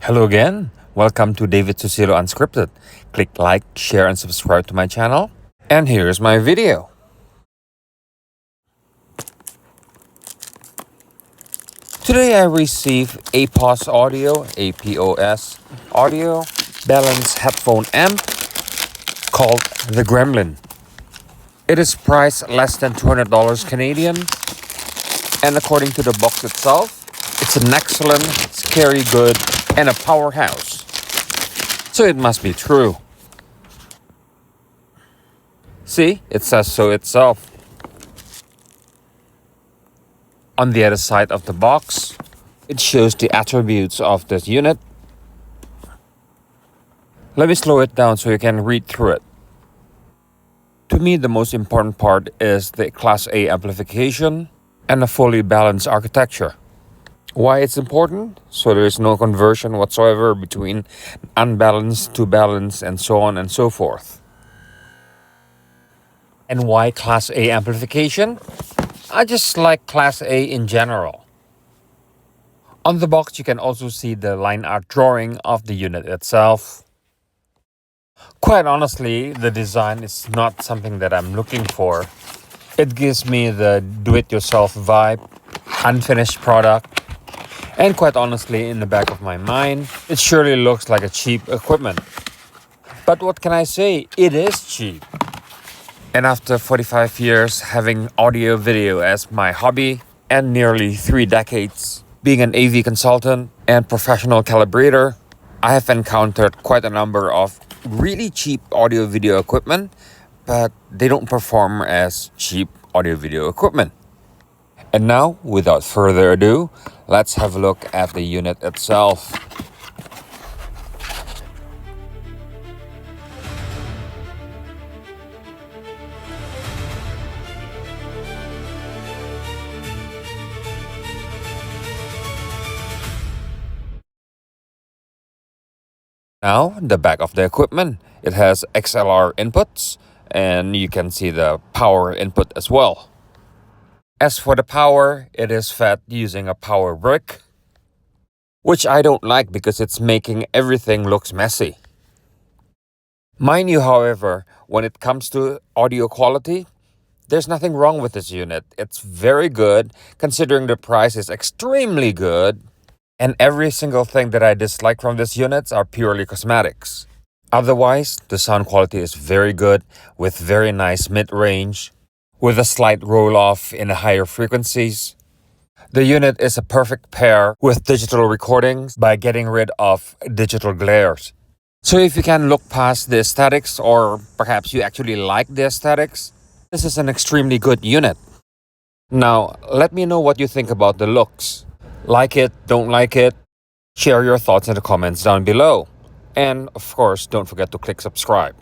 Hello again. Welcome to David Susilo Unscripted. Click like, share, and subscribe to my channel. And here's my video. Today I received Apos Audio Balance Headphone Amp called the Gremlin. It is priced less than $200 Canadian, and according to the box itself, it's an excellent, scary good, and a powerhouse. So it must be true. See, it says so itself. On the other side of the box, it shows the attributes of this unit. Let me slow it down so you can read through it. To me, the most important part is the Class A amplification and a fully balanced architecture. Why it's important? So there is no conversion whatsoever between unbalanced to balanced and so on and so forth. And why Class A amplification? I just like Class A in general. On the box you can also see the line art drawing of the unit itself. Quite honestly, the design is not something that I'm looking for. It gives me the do-it-yourself vibe, unfinished product, and quite honestly, in the back of my mind, it surely looks like a cheap equipment. But what can I say? It is cheap. And after 45 years having audio video as my hobby and nearly 3 decades being an AV consultant and professional calibrator, I have encountered quite a number of really cheap audio video equipment, but they don't perform as cheap audio video equipment. And now, without further ado, let's have a look at the unit itself. Now, the back of the equipment. It has XLR inputs, and you can see the power input as well. As for the power, it is fed using a power brick, which I don't like because it's making everything looks messy. Mind you, however, when it comes to audio quality, there's nothing wrong with this unit. It's very good, considering the price is extremely good, and every single thing that I dislike from this unit are purely cosmetics. Otherwise, the sound quality is very good, with very nice mid-range, with a slight roll-off in the higher frequencies. The unit is a perfect pair with digital recordings by getting rid of digital glares. So if you can look past the aesthetics, or perhaps you actually like the aesthetics, this is an extremely good unit. Now, let me know what you think about the looks. Like it, don't like it? Share your thoughts in the comments down below. And of course, don't forget to click subscribe.